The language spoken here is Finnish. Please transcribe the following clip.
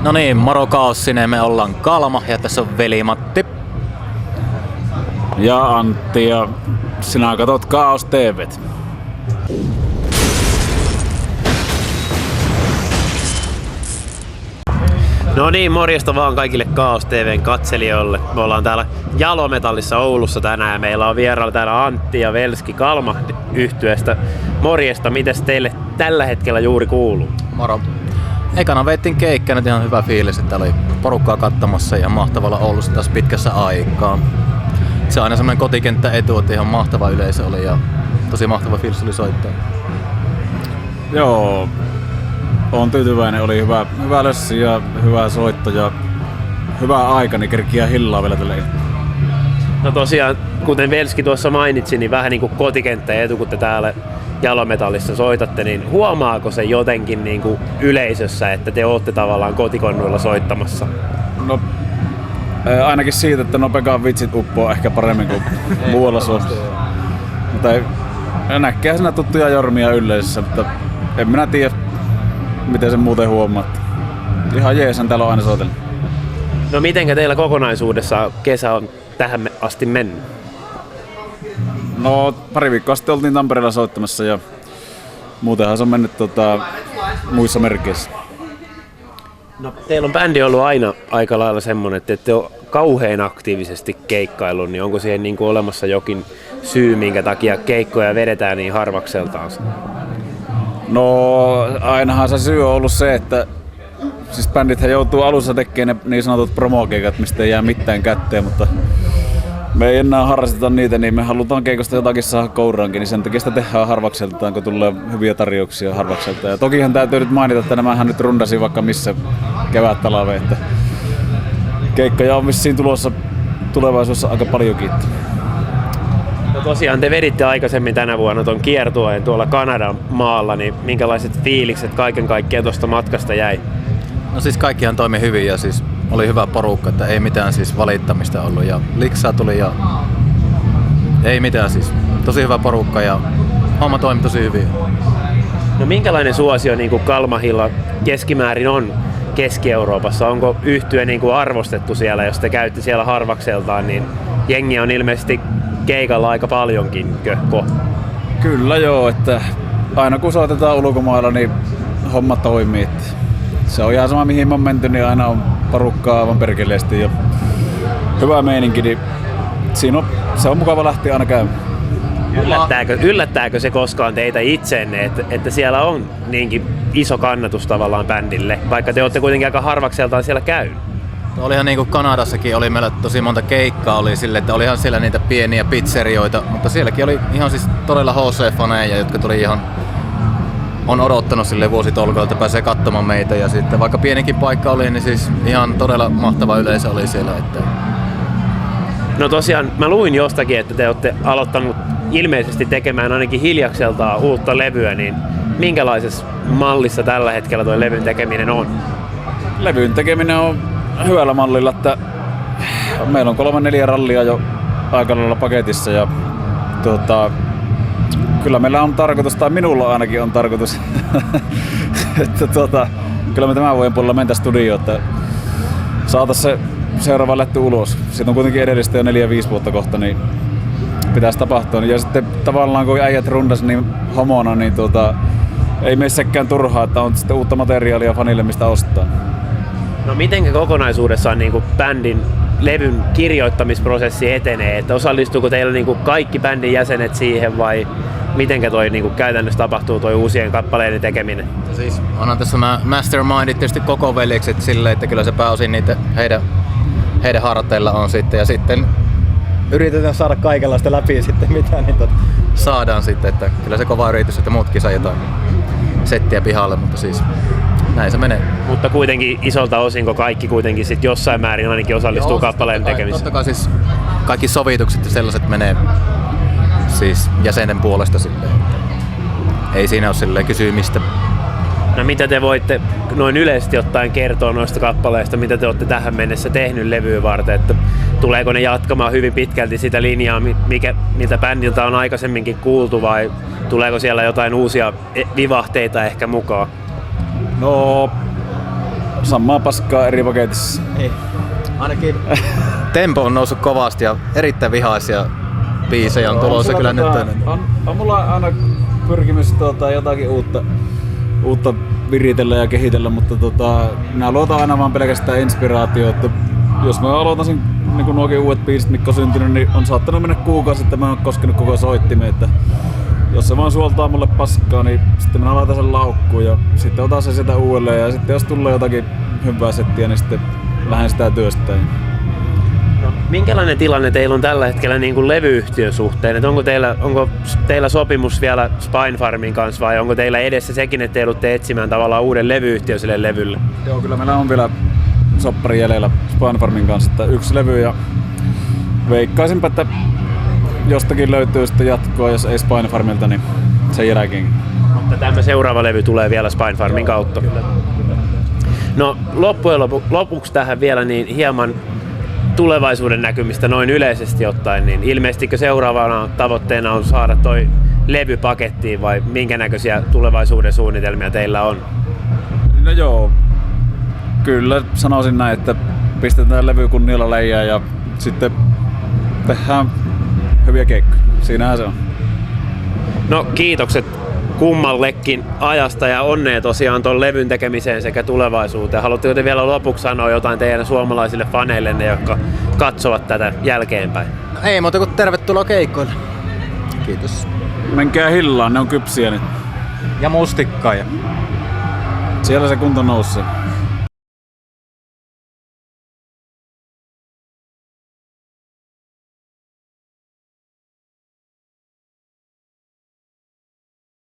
No niin, moro Kaossinen, me ollaan Kalma ja tässä on Veli-Matti. Ja Antti ja sinä katot Kaos TV:t. No niin, morjesta vaan kaikille Kaos TV:n katselijoille. Me ollaan täällä Jalometallissa Oulussa tänään ja meillä on vierailla täällä Antti ja Velski Kalma -yhtyeestä. Morjesta, mites teille tällä hetkellä juuri kuuluu? Moro. Ekana veittiin keikkaa, nyt ihan hyvä fiilis, että oli porukkaa katsomassa ja mahtavalla Oulussa taas pitkässä aikaa. Se on aina semmoinen kotikenttä etu, että ihan mahtava yleisö oli ja tosi mahtava fiilis oli soittaa. Joo, olen tyytyväinen. Oli hyvä lössi ja hyvä soitto ja hyvä aika, niin kerkiä hillaa vielä tällä. No tosiaan, kuten Velski tuossa mainitsi, niin vähän niin kuin kotikenttä etu, kun te täällä Jalometallissa soitatte, niin huomaako se jotenkin niin kuin yleisössä, että te olette tavallaan kotikonnuilla soittamassa? No ainakin siitä, että Pekan vitsit uppoo ehkä paremmin kuin muualla Suomessa. Mutta näkee siinä tuttuja jormia yleisössä, mutta en minä tiedä, miten se muuten huomaa. Ihan jeesan täällä on aina soitellut. No mitenkä teillä kokonaisuudessa kesä on tähän asti mennyt? No pari viikkoa sitten oltiin Tampereella soittamassa ja muutenhan se on mennyt muissa merkeissä. No, teillä on bändi ollut aina aika lailla semmonen, että ette ole kauhean aktiivisesti keikkaillut, niin onko siihen niin kuin olemassa jokin syy, minkä takia keikkoja vedetään niin harvakseltaan? No ainahan se syy on ollut se, että siis bändithän joutuu alussa tekemään ne niin sanotut promokeikat, mistä ei jää mitään kätteen, mutta me ei enää harrasteta niitä, niin me halutaan keikosta jotakin saada kouraankin, niin sen takia sitä tehdään harvakseltaan, kun tulee hyviä tarjouksia harvakseltaan. Ja tokihan täytyy nyt mainita, että nämähän nyt rundasi vaikka missä kevät-talve, että keikkoja on vissiin tulossa tulevaisuudessa aika paljonkin. No tosiaan te veditte aikaisemmin tänä vuonna ton kiertueen tuolla Kanadan maalla, niin minkälaiset fiilikset kaiken kaikkiaan tuosta matkasta jäi? No siis kaikkihan toimi hyvin ja siis oli hyvä porukka, että ei mitään siis valittamista ollut ja liksaa tuli ja ei mitään siis. Tosi hyvä porukka ja homma toimi tosi hyvin. No minkälainen suosio niin kuin Kalmahilla keskimäärin on Keski-Euroopassa? Onko yhtye niin kuin arvostettu siellä, jos te käytte siellä harvakseltaan, niin jengi on ilmeisesti keikalla aika paljonkin köhko? Kyllä joo, että aina kun soitetaan ulkomailla, niin homma toimii. Se on ihan sama mihin on menty, niin aina on porukkaa aivan perkeleesti ja hyvä meininki, niin se on mukava lähteä aina käymään. Yllättääkö se koskaan teitä itseenne, että siellä on niinkin iso kannatus tavallaan bändille, vaikka te olette kuitenkin aika harvakseltaan siellä käynyt? Olihan niin kuin Kanadassakin oli meillä tosi monta keikkaa oli sille, että olihan siellä niitä pieniä pizzerioita, mutta sielläkin oli ihan siis todella HC-faneja, jotka tuli ihan on odottanut sille vuositolkolla, että pääsee katsomaan meitä ja sitten vaikka pienikin paikka oli, niin siis ihan todella mahtava yleisö oli siellä. Että... No tosiaan mä luin jostakin, että te olette aloittanut ilmeisesti tekemään ainakin hiljakseltaan uutta levyä, niin minkälaisessa mallissa tällä hetkellä tuo levyn tekeminen on? Levyn tekeminen on hyvällä mallilla, että meillä on 3-4 rallia jo aika lailla paketissa ja kyllä meillä on tarkoitus, tai minulla ainakin on tarkoitus, että kyllä me tämän vuoden puolella mentä studioon, että saataisiin se seuraava lätty ulos. Siitä on kuitenkin edellistä jo 4-5 vuotta kohta, niin pitäisi tapahtua. Ja sitten tavallaan kun äijät rundas niin homona, niin ei meissäkään turhaa, että on sitten uutta materiaalia fanille mistä ostaa. No mitenkä kokonaisuudessaan niin kuin bändin levyn kirjoittamisprosessi etenee? Että osallistuuko teillä niin kuin kaikki bändin jäsenet siihen vai mitenkä toi niin kuin käytännössä tapahtuu toi uusien kappaleiden tekeminen? Siis onhan tässä mastermindit tietysti koko veljekset silleen, että kyllä se pääosin niitä heidän harteilla on sitten ja sitten yritetään saada kaikenlaista läpi sitten mitä niin saadaan sitten, että kyllä se kova yritys, että muutkin saa jotain settiä pihalle, mutta siis näin se menee. Mutta kuitenkin isolta osin, kaikki kuitenkin sit jossain määrin ainakin osallistuu kappaleen tekemiseen. Totta kai siis kaikki sovitukset ja sellaiset menee siis jäsenten puolesta sitten. Ei siinä ole silleen kysymistä. No mitä te voitte noin yleisesti ottaen kertoa noista kappaleista, mitä te olette tähän mennessä tehnyt levyä varten, että tuleeko ne jatkamaan hyvin pitkälti sitä linjaa, miltä bändiltä on aikaisemminkin kuultu vai tuleeko siellä jotain uusia vivahteita ehkä mukaan? No samaa paskaa eri paketissa. Niin. Ainakin tempo on noussut kovasti ja erittäin vihaisia biisejä on tulossa kyllä nyt. On mulla aina pyrkimys jotakin uutta viritellä ja kehitellä, mutta minä luotan aina vaan pelkästään inspiraatioon. Jos mä aloitan niin nuokin uudet biisit, mitkä on syntynyt, niin on saattanut mennä kuukausi, että mä oon koskenut koko soittimeen. Että jos se vaan suoltaa mulle paskaa, niin sitten mä laitan sen laukkuun ja sitten otan sen sieltä uudelleen. Ja sitten jos tulee jotakin hyvää settiä, niin sitten lähden sitä työstämään. No, minkälainen tilanne teillä on tällä hetkellä niin kuin levyyhtiön suhteen? Et onko teillä sopimus vielä Spinefarmin kanssa vai onko teillä edessä sekin, että te joudutte etsimään tavallaan uuden levyyhtiön sille levylle? Joo, kyllä meillä on vielä soppari jäljellä Spinefarmin kanssa, että yksi levy ja veikkaisinpä, että jostakin löytyy sitten jatkoa, jos ei Spinefarmilta, niin sen jälkeen. Mutta tämä seuraava levy tulee vielä Spinefarmin kautta. Kyllä. No loppujen lopuksi tähän vielä niin hieman tulevaisuuden näkymistä noin yleisesti ottaen, niin ilmeistikö seuraavana tavoitteena on saada toi levy pakettiin vai minkä näköisiä tulevaisuuden suunnitelmia teillä on? No joo, kyllä sanoisin näin, että pistetään levy kunnialla leijaa ja sitten tehdään hyviä keikkoja. Siinähän se on. No kiitokset kummallekin ajasta ja onnea tosiaan ton levyn tekemiseen sekä tulevaisuuteen. Haluatteko te vielä lopuksi sanoa jotain teidän suomalaisille faneille, jotka katsovat tätä jälkeenpäin? No ei muuta kuin tervetuloa keikoille. Kiitos. Menkää hillaan, ne on kypsiä nyt. Ja mustikkaa. Siellä se kunto nousee.